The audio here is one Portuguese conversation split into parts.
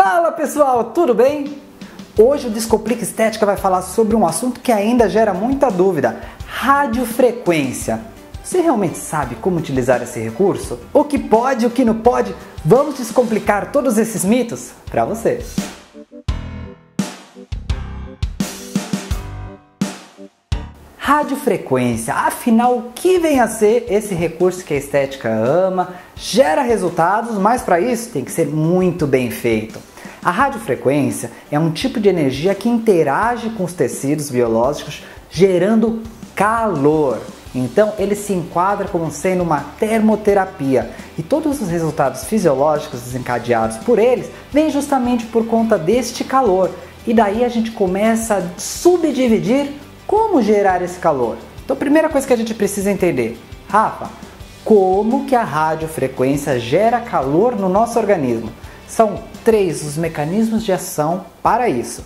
Fala pessoal, tudo bem? Hoje o Descomplica Estética vai falar sobre um assunto que ainda gera muita dúvida: radiofrequência. Você realmente sabe como utilizar esse recurso? O que pode, o que não pode? Vamos descomplicar todos esses mitos para você. Radiofrequência, afinal, o que vem a ser esse recurso que a estética ama, gera resultados, mas para isso tem que ser muito bem feito. A radiofrequência é um tipo de energia que interage com os tecidos biológicos, gerando calor. Então ele se enquadra como sendo uma termoterapia e todos os resultados fisiológicos desencadeados por eles vêm justamente por conta deste calor. E daí a gente começa a subdividir como gerar esse calor. Então a primeira coisa que a gente precisa entender: Rafa, como que a radiofrequência gera calor no nosso organismo? São 3 os mecanismos de ação para isso.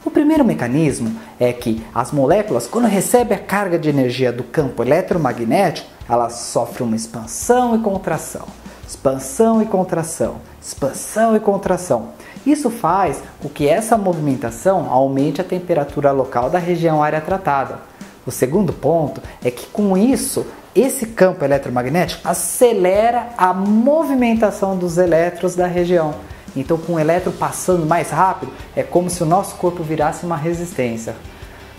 O primeiro mecanismo é que as moléculas, quando recebem a carga de energia do campo eletromagnético, elas sofrem uma expansão e contração. Expansão e contração. Expansão e contração. Isso faz com que essa movimentação aumente a temperatura local da região área tratada. O segundo ponto é que com isso, esse campo eletromagnético acelera a movimentação dos elétrons da região. Então, com o elétron passando mais rápido, é como se o nosso corpo virasse uma resistência.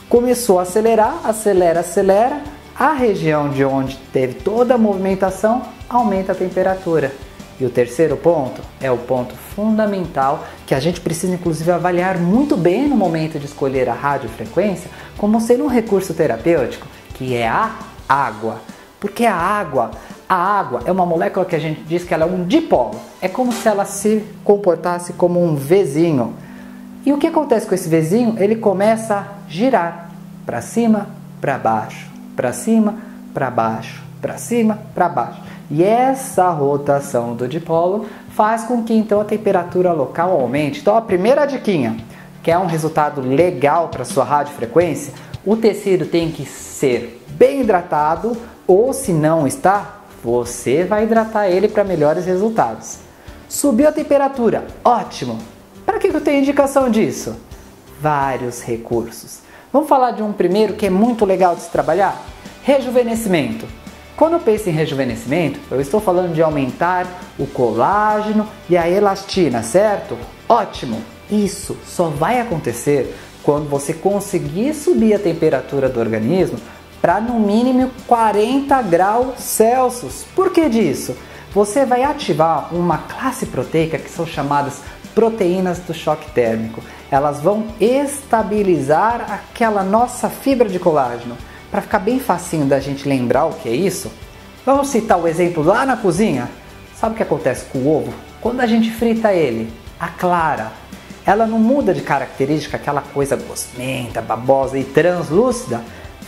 Começou a acelerar, acelera, a região de onde teve toda a movimentação aumenta a temperatura. E o terceiro ponto é o ponto fundamental que a gente precisa inclusive avaliar muito bem no momento de escolher a radiofrequência como sendo um recurso terapêutico, que é a água. Porque a água é uma molécula que a gente diz que ela é um dipolo. É como se ela se comportasse como um Vzinho. E o que acontece com esse Vzinho? Ele começa a girar para cima, para baixo, para cima, para baixo, para cima, para baixo. E essa rotação do dipolo faz com que então a temperatura local aumente. Então a primeira diquinha, que é um resultado legal para sua radiofrequência, o tecido tem que ser bem hidratado, ou se não está, você vai hidratar ele para melhores resultados. Subiu a temperatura, ótimo! Para que eu tenho indicação disso? Vários recursos. Vamos falar de um primeiro que é muito legal de se trabalhar? Rejuvenescimento. Quando eu penso em rejuvenescimento, eu estou falando de aumentar o colágeno e a elastina, certo? Ótimo! Isso só vai acontecer quando você conseguir subir a temperatura do organismo para no mínimo 40 graus Celsius. Por que disso? Você vai ativar uma classe proteica que são chamadas proteínas do choque térmico. Elas vão estabilizar aquela nossa fibra de colágeno. Para ficar bem facinho da gente lembrar o que é isso, vamos citar o exemplo lá na cozinha. Sabe o que acontece com o ovo? Quando a gente frita ele, a clara, ela não muda de característica, aquela coisa gosmenta, babosa e translúcida,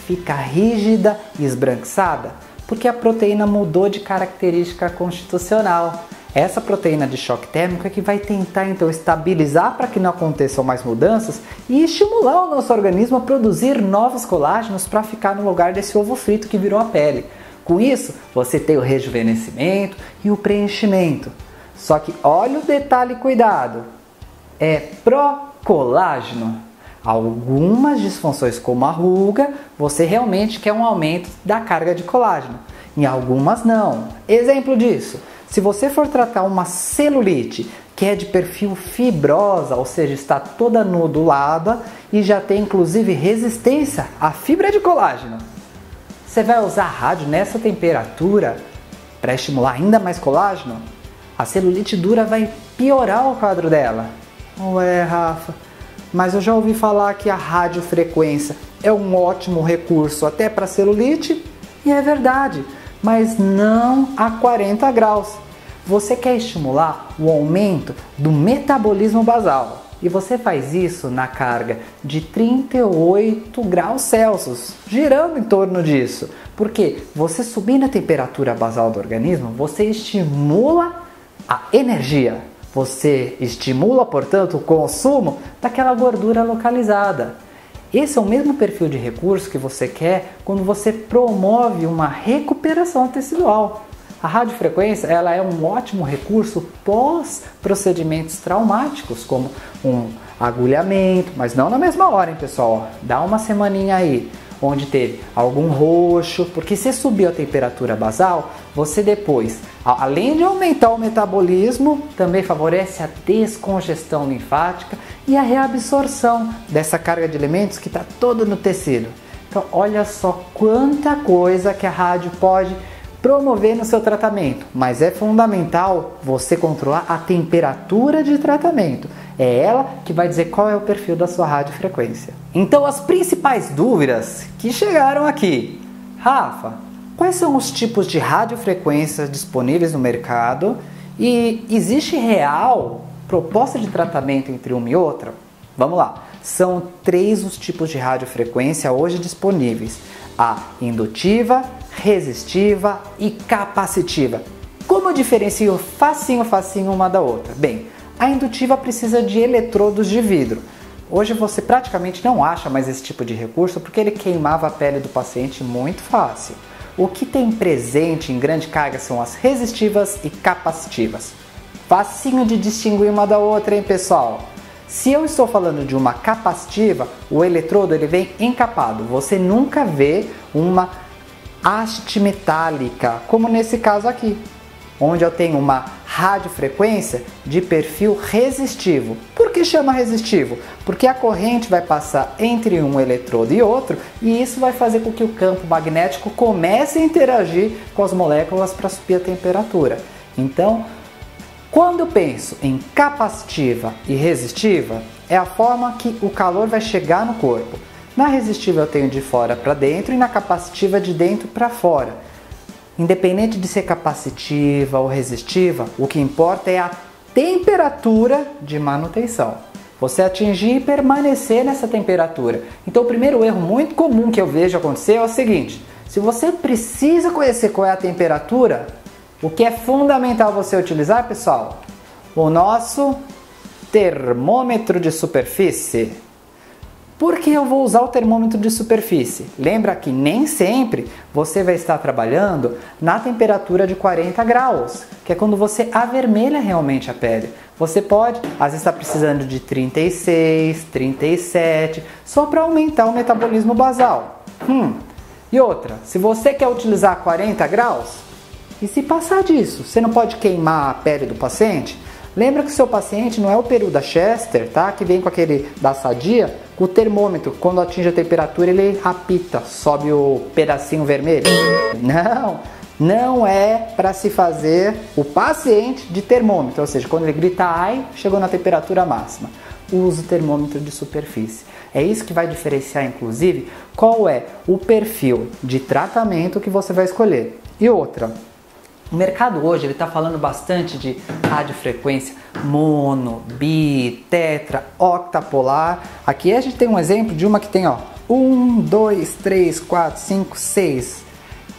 fica rígida e esbranquiçada, porque a proteína mudou de característica constitucional. Essa proteína de choque térmico é que vai tentar então estabilizar para que não aconteçam mais mudanças e estimular o nosso organismo a produzir novos colágenos para ficar no lugar desse ovo frito que virou a pele. Com isso, você tem o rejuvenescimento e o preenchimento. Só que olha o detalhe, cuidado, é pró-colágeno. Algumas disfunções como a ruga, você realmente quer um aumento da carga de colágeno. Em algumas não. Exemplo disso: se você for tratar uma celulite que é de perfil fibrosa, ou seja, está toda nodulada e já tem inclusive resistência à fibra de colágeno, você vai usar rádio nessa temperatura para estimular ainda mais colágeno? A celulite dura vai piorar o quadro dela. Ué, Rafa, mas eu já ouvi falar que a radiofrequência é um ótimo recurso até para celulite, e é verdade, mas não a 40 graus. Você quer estimular o aumento do metabolismo basal e você faz isso na carga de 38 graus Celsius, girando em torno disso. Porque você subindo a temperatura basal do organismo, você estimula a energia. Você estimula, portanto, o consumo daquela gordura localizada. Esse é o mesmo perfil de recurso que você quer quando você promove uma recuperação tecidual. A radiofrequência ela é um ótimo recurso pós procedimentos traumáticos, como um agulhamento, mas não na mesma hora, hein, pessoal? Dá uma semaninha aí, onde teve algum roxo, porque se subir a temperatura basal, você depois, além de aumentar o metabolismo, também favorece a descongestão linfática e a reabsorção dessa carga de elementos que está toda no tecido. Então, olha só quanta coisa que a rádio pode promover no seu tratamento, mas é fundamental você controlar a temperatura de tratamento. É ela que vai dizer qual é o perfil da sua radiofrequência. Então, as principais dúvidas que chegaram aqui. Rafa, quais são os tipos de radiofrequências disponíveis no mercado e existe real proposta de tratamento entre uma e outra? Vamos lá. São 3 os tipos de radiofrequência hoje disponíveis: a indutiva, resistiva e capacitiva. Como eu diferencio facinho uma da outra? Bem, a indutiva precisa de eletrodos de vidro. Hoje você praticamente não acha mais esse tipo de recurso porque ele queimava a pele do paciente muito fácil. O que tem presente em grande carga são as resistivas e capacitivas. Facinho de distinguir uma da outra, hein, pessoal? Se eu estou falando de uma capacitiva, o eletrodo ele vem encapado. Você nunca vê uma haste metálica, como nesse caso aqui, onde eu tenho uma radiofrequência de perfil resistivo. Por que chama resistivo? Porque a corrente vai passar entre um eletrodo e outro e isso vai fazer com que o campo magnético comece a interagir com as moléculas para subir a temperatura. Então, quando eu penso em capacitiva e resistiva, é a forma que o calor vai chegar no corpo. Na resistiva eu tenho de fora para dentro e na capacitiva de dentro para fora. Independente de ser capacitiva ou resistiva, o que importa é a temperatura de manutenção. Você atingir e permanecer nessa temperatura. Então o primeiro erro muito comum que eu vejo acontecer é o seguinte: se você precisa conhecer qual é a temperatura, o que é fundamental você utilizar, pessoal? O nosso termômetro de superfície. Por que eu vou usar o termômetro de superfície? Lembra que nem sempre você vai estar trabalhando na temperatura de 40 graus, que é quando você avermelha realmente a pele. Você pode, às vezes, estar precisando de 36, 37, só para aumentar o metabolismo basal. E outra, se você quer utilizar 40 graus, e se passar disso, você não pode queimar a pele do paciente? Lembra que o seu paciente não é o peru da Chester, tá? Que vem com aquele da Sadia, com o termômetro, quando atinge a temperatura ele apita, sobe o pedacinho vermelho. Não é para se fazer o paciente de termômetro, ou seja, quando ele grita ai, chegou na temperatura máxima. Use o termômetro de superfície. É isso que vai diferenciar, inclusive, qual é o perfil de tratamento que você vai escolher. E outra, o mercado hoje está falando bastante de radiofrequência mono, bi, tetra, octapolar. Aqui a gente tem um exemplo de uma que tem 1, 2, 3, 4, 5, 6.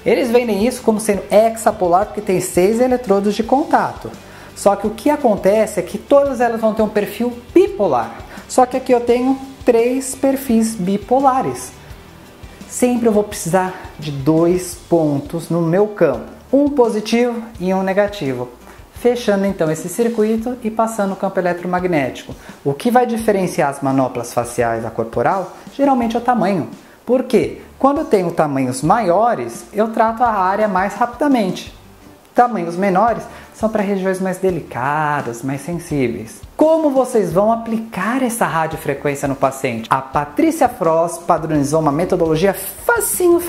Eles vendem isso como sendo hexapolar porque tem 6 eletrodos de contato. Só que o que acontece é que todas elas vão ter um perfil bipolar. Só que aqui eu tenho 3 perfis bipolares. Sempre eu vou precisar de 2 pontos no meu campo. Um positivo e um negativo. Fechando então esse circuito e passando o campo eletromagnético. O que vai diferenciar as manoplas faciais da corporal geralmente é o tamanho. Por quê? Quando eu tenho tamanhos maiores, eu trato a área mais rapidamente. Tamanhos menores são para regiões mais delicadas, mais sensíveis. Como vocês vão aplicar essa radiofrequência no paciente? A Patrícia Frost padronizou uma metodologia facinho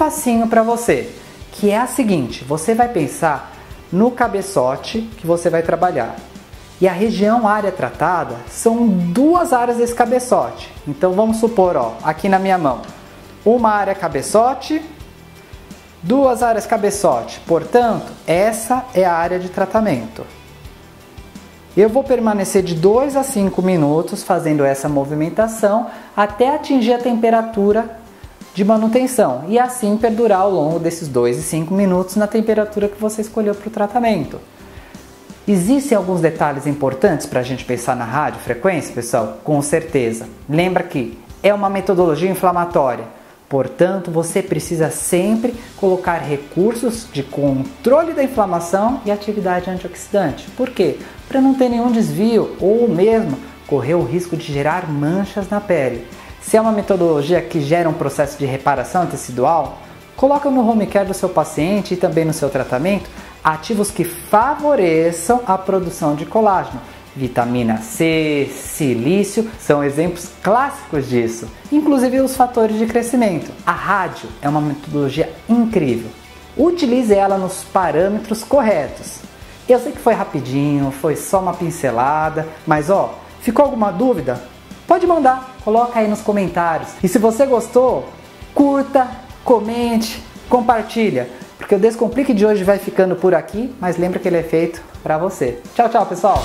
para você, que é a seguinte: você vai pensar no cabeçote que você vai trabalhar. E a região área tratada são 2 áreas desse cabeçote. Então vamos supor, aqui na minha mão, uma área cabeçote, 2 áreas cabeçote. Portanto, essa é a área de tratamento. Eu vou permanecer de 2 a 5 minutos fazendo essa movimentação até atingir a temperatura de manutenção e assim perdurar ao longo desses 2 e 5 minutos na temperatura que você escolheu para o tratamento. Existem alguns detalhes importantes para a gente pensar na radiofrequência, pessoal? Com certeza. Lembra que é uma metodologia inflamatória. Portanto, você precisa sempre colocar recursos de controle da inflamação e atividade antioxidante. Por quê? Para não ter nenhum desvio ou mesmo correr o risco de gerar manchas na pele. Se é uma metodologia que gera um processo de reparação tecidual, coloca no home care do seu paciente e também no seu tratamento ativos que favoreçam a produção de colágeno. Vitamina C, silício são exemplos clássicos disso, inclusive os fatores de crescimento. A rádio é uma metodologia incrível. Utilize ela nos parâmetros corretos. Eu sei que foi rapidinho, foi só uma pincelada, mas ficou alguma dúvida? Pode mandar, coloca aí nos comentários. E se você gostou, curta, comente, compartilha, porque o Descomplique de hoje vai ficando por aqui, mas lembra que ele é feito para você. Tchau, tchau, pessoal!